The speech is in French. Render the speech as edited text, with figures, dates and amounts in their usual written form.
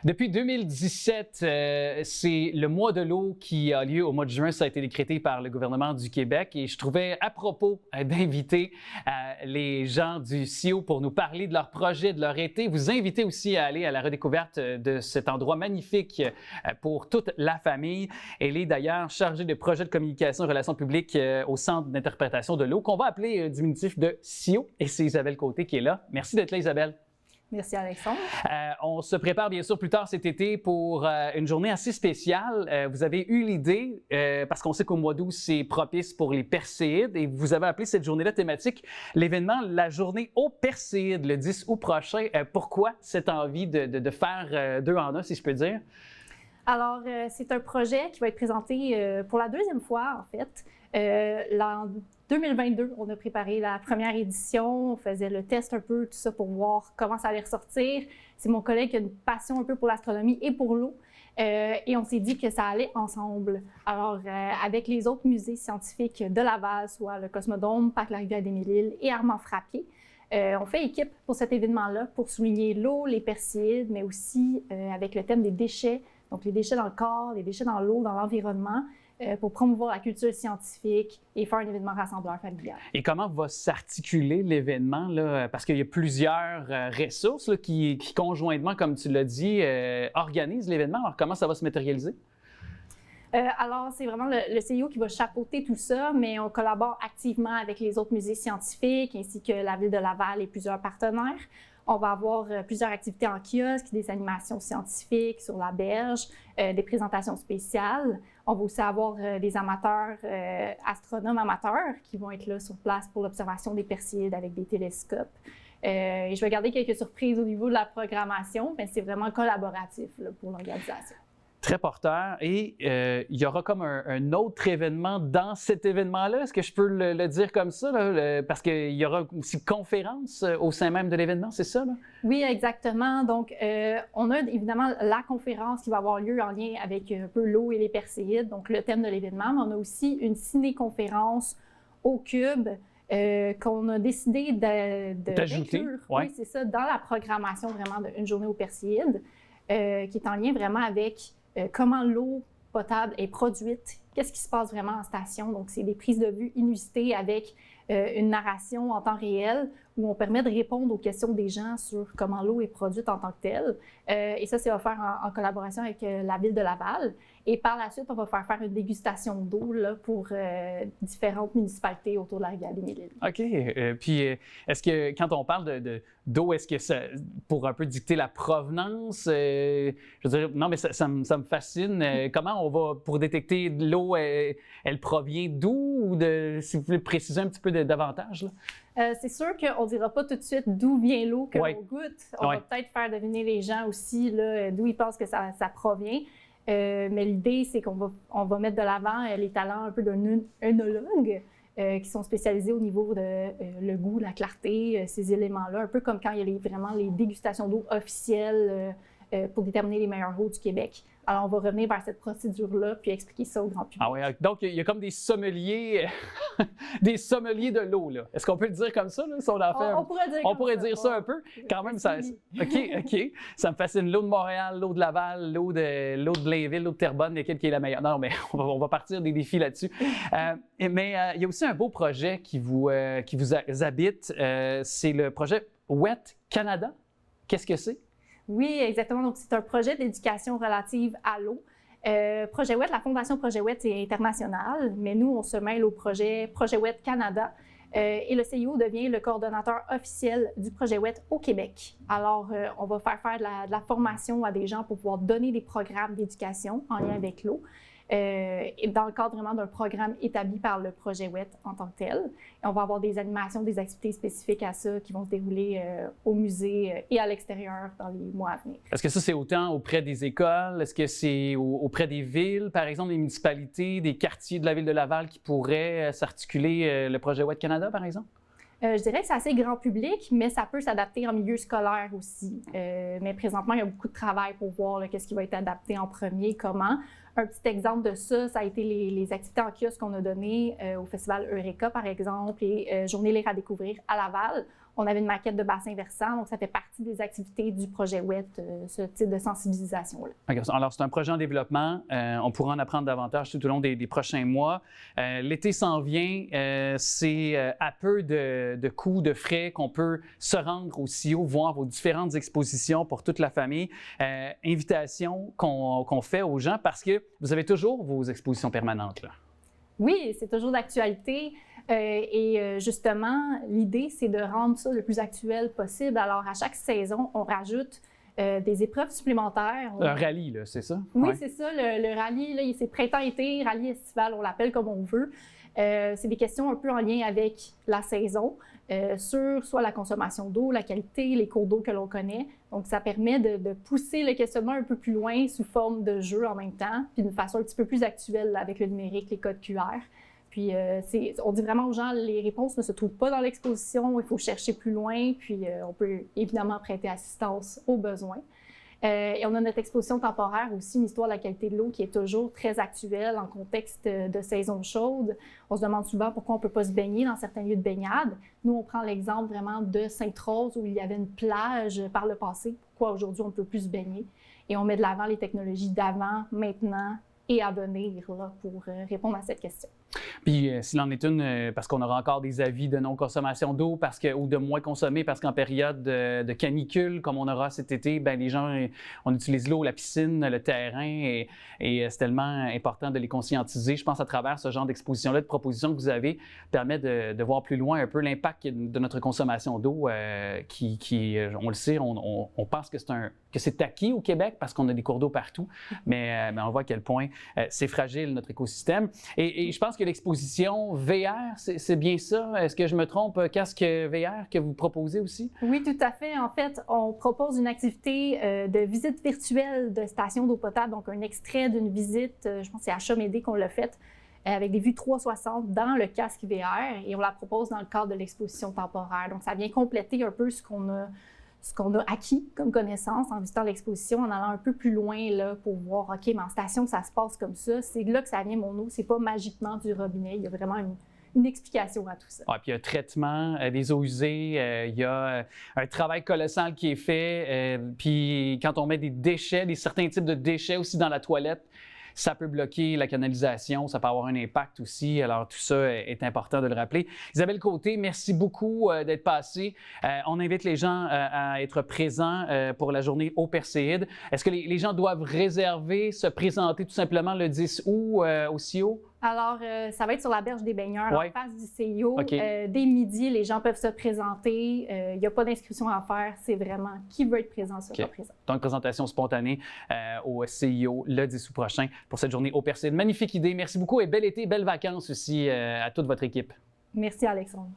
Depuis 2017, c'est le mois de l'eau qui a lieu au mois de juin. Ça a été décrété par le gouvernement du Québec et je trouvais à propos d'inviter les gens du CIO pour nous parler de leur projet, de leur été. Vous inviter aussi à aller à la redécouverte de cet endroit magnifique pour toute la famille. Elle est d'ailleurs chargée de projet de communication et relations publiques au Centre d'interprétation de l'eau qu'on va appeler diminutif de CIO. Et c'est Isabelle Côté qui est là. Merci d'être là, Isabelle. Merci Alexandre. On se prépare bien sûr plus tard cet été pour une journée assez spéciale. Vous avez eu l'idée, parce qu'on sait qu'au mois d'août, c'est propice pour les Perséides et vous avez appelé cette journée-là thématique l'événement La journée aux Perséides le 10 août prochain. Pourquoi cette envie de faire deux en un, si je peux dire? Alors, c'est un projet qui va être présenté pour la deuxième fois, en fait. En 2022, on a préparé la première édition, on faisait le test un peu, tout ça pour voir comment ça allait ressortir. C'est mon collègue qui a une passion un peu pour l'astronomie et pour l'eau. Et on s'est dit que ça allait ensemble. Alors, avec les autres musées scientifiques de Laval, soit le Cosmodome, Parc-la-Rivière-des-Mille-Îles et Armand-Frappier, on fait équipe pour cet événement-là pour souligner l'eau, les Perséides, mais aussi avec le thème des déchets. Donc, les déchets dans le corps, les déchets dans l'eau, dans l'environnement, pour promouvoir la culture scientifique et faire un événement rassembleur familial. Et comment va s'articuler l'événement, là? Parce qu'il y a plusieurs ressources là, qui, conjointement, comme tu l'as dit, organisent l'événement. Alors, comment ça va se matérialiser? Alors, c'est vraiment le CIO qui va chapeauter tout ça, mais on collabore activement avec les autres musées scientifiques ainsi que la Ville de Laval et plusieurs partenaires. On va avoir plusieurs activités en kiosque, des animations scientifiques sur la berge, des présentations spéciales. On va aussi avoir des amateurs, astronomes amateurs qui vont être là sur place pour l'observation des Perséides avec des télescopes. Et je vais garder quelques surprises au niveau de la programmation, mais c'est vraiment collaboratif là, pour l'organisation. Très porteur. Et il y aura comme un autre événement dans cet événement-là. Est-ce que je peux le dire comme ça? Là? Parce qu'il y aura aussi une conférence au sein même de l'événement, c'est ça? Là? Oui, exactement. Donc, on a évidemment la conférence qui va avoir lieu en lien avec un peu l'eau et les Perséides, donc le thème de l'événement. Mais on a aussi une ciné-conférence au Cube qu'on a décidé d'ajouter. Oui, c'est ça, dans la programmation vraiment d'une journée aux Perséides, qui est en lien vraiment avec comment l'eau potable est produite, qu'est-ce qui se passe vraiment en station. Donc, c'est des prises de vue inusitées avec une narration en temps réel où on permet de répondre aux questions des gens sur comment l'eau est produite en tant que telle. Et ça, c'est offert en collaboration avec la Ville de Laval. Et par la suite, on va faire une dégustation d'eau là, pour différentes municipalités autour de la Rivière-des-Mille-Îles. OK. Puis, est-ce que quand on parle d'eau, est-ce que ça, pour un peu dicter la provenance, je veux dire, non, mais ça me fascine. Comment on va, pour détecter l'eau, elle provient d'où? Ou si vous voulez préciser un petit peu davantage, là? C'est sûr qu'on ne dira pas tout de suite d'où vient l'eau que l'on goûte. On va peut-être faire deviner les gens aussi d'où ils pensent que ça provient. Mais l'idée, c'est qu'on va mettre de l'avant les talents un peu d'un œnologue qui sont spécialisés au niveau de le goût, la clarté, ces éléments-là, un peu comme quand il y a vraiment les dégustations d'eau officielles pour déterminer les meilleures eaux du Québec. Alors, on va revenir vers cette procédure-là puis expliquer ça au grand public. Ah oui, donc il y a comme des sommeliers, des sommeliers de l'eau, là. Est-ce qu'on peut le dire comme ça, là, si on en fait on pourrait dire ça un peu. Quand même, ça. OK. Ça me fascine. L'eau de Montréal, l'eau de Laval, l'eau de Blainville, l'eau de Terrebonne, laquelle qui est la meilleure? Non, mais on va partir des défis là-dessus. Mais il y a aussi un beau projet qui vous habite. C'est le projet Wet Canada. Qu'est-ce que c'est? Oui, exactement. Donc, c'est un projet d'éducation relative à l'eau. Projet WET, la Fondation Projet WET est internationale, mais nous, on se mêle au projet WET Canada. Et le CIO devient le coordonnateur officiel du projet WET au Québec. Alors, on va faire de la formation à des gens pour pouvoir donner des programmes d'éducation en lien avec l'eau. Et dans le cadre vraiment d'un programme établi par le projet WET en tant que tel. Et on va avoir des animations, des activités spécifiques à ça qui vont se dérouler au musée et à l'extérieur dans les mois à venir. Est-ce que ça, c'est autant auprès des écoles? Est-ce que c'est auprès des villes, par exemple, des municipalités, des quartiers de la ville de Laval qui pourraient s'articuler le projet WET Canada, par exemple? Je dirais que c'est assez grand public, mais ça peut s'adapter en milieu scolaire aussi. Mais présentement, il y a beaucoup de travail pour voir qu'est-ce qui va être adapté en premier, comment. Un petit exemple de ça, ça a été les activités en kiosque qu'on a données au Festival Eureka, par exemple, et Journée Lire à découvrir à Laval. On avait une maquette de bassin versant, donc ça fait partie des activités du projet WET, ce type de sensibilisation-là. Okay. Alors, c'est un projet en développement. On pourra en apprendre davantage tout au long des prochains mois. L'été s'en vient. C'est à peu de coûts, de frais qu'on peut se rendre au CIO, voir vos différentes expositions pour toute la famille. Invitation qu'on fait aux gens parce que vous avez toujours vos expositions permanentes, là. Oui, c'est toujours d'actualité. Justement, l'idée, c'est de rendre ça le plus actuel possible. Alors, à chaque saison, on rajoute des épreuves supplémentaires. Un rallye, là, c'est ça? Oui, ouais. c'est ça. Le rallye, là, c'est printemps-été, rallye estival, on l'appelle comme on veut. C'est des questions un peu en lien avec la saison, sur soit la consommation d'eau, la qualité, les cours d'eau que l'on connaît. Donc, ça permet de pousser le questionnement un peu plus loin sous forme de jeu en même temps, puis d'une façon un petit peu plus actuelle là, avec le numérique, les codes QR. Puis, on dit vraiment aux gens, les réponses ne se trouvent pas dans l'exposition, il faut chercher plus loin, puis on peut évidemment prêter assistance aux besoins. Et on a notre exposition temporaire aussi, une histoire de la qualité de l'eau qui est toujours très actuelle en contexte de saison chaude. On se demande souvent pourquoi on ne peut pas se baigner dans certains lieux de baignade. Nous, on prend l'exemple vraiment de Sainte-Rose où il y avait une plage par le passé. Pourquoi aujourd'hui on ne peut plus se baigner? Et on met de l'avant les technologies d'avant, maintenant et à venir là, pour répondre à cette question. Puis, s'il en est une, parce qu'on aura encore des avis de non-consommation d'eau ou de moins consommer, parce qu'en période de canicule, comme on aura cet été, bien, les gens, on utilise l'eau, la piscine, le terrain, et c'est tellement important de les conscientiser. Je pense à travers ce genre d'exposition-là, de propositions que vous avez, permet de voir plus loin un peu l'impact de notre consommation d'eau, qui, on le sait, on pense que c'est acquis au Québec parce qu'on a des cours d'eau partout, mais on voit à quel point c'est fragile, notre écosystème. Et je pense que l'exposition VR, c'est bien ça? Est-ce que je me trompe? Casque VR que vous proposez aussi? Oui, tout à fait. En fait, on propose une activité de visite virtuelle de station d'eau potable, donc un extrait d'une visite, je pense que c'est à Chamédé qu'on l'a faite, avec des vues 360 dans le casque VR, et on la propose dans le cadre de l'exposition temporaire. Donc, ça vient compléter un peu ce qu'on a acquis comme connaissance en visitant l'exposition, en allant un peu plus loin là, pour voir, OK, mais en station, ça se passe comme ça. C'est là que ça vient, mon eau. C'est pas magiquement du robinet. Il y a vraiment une explication à tout ça. Ouais, puis il y a un traitement des eaux usées. Il y a un travail colossal qui est fait. Puis quand on met des déchets, certains types de déchets aussi dans la toilette, ça peut bloquer la canalisation, ça peut avoir un impact aussi. Alors, tout ça est important de le rappeler. Isabelle Côté, merci beaucoup d'être passée. On invite les gens à être présents pour la journée au Perséide. Est-ce que les gens doivent réserver, se présenter tout simplement le 10 août au CIO? Alors, ça va être sur la berge des baigneurs, ouais. en face du CIO. Okay. Dès midi, les gens peuvent se présenter. Il n'y a pas d'inscription à faire. C'est vraiment qui veut être présent sera présent. Donc, présentation spontanée au CIO le 10 août prochain pour cette journée au Perséide. Magnifique idée. Merci beaucoup et bel été, belles vacances aussi à toute votre équipe. Merci, Alexandre.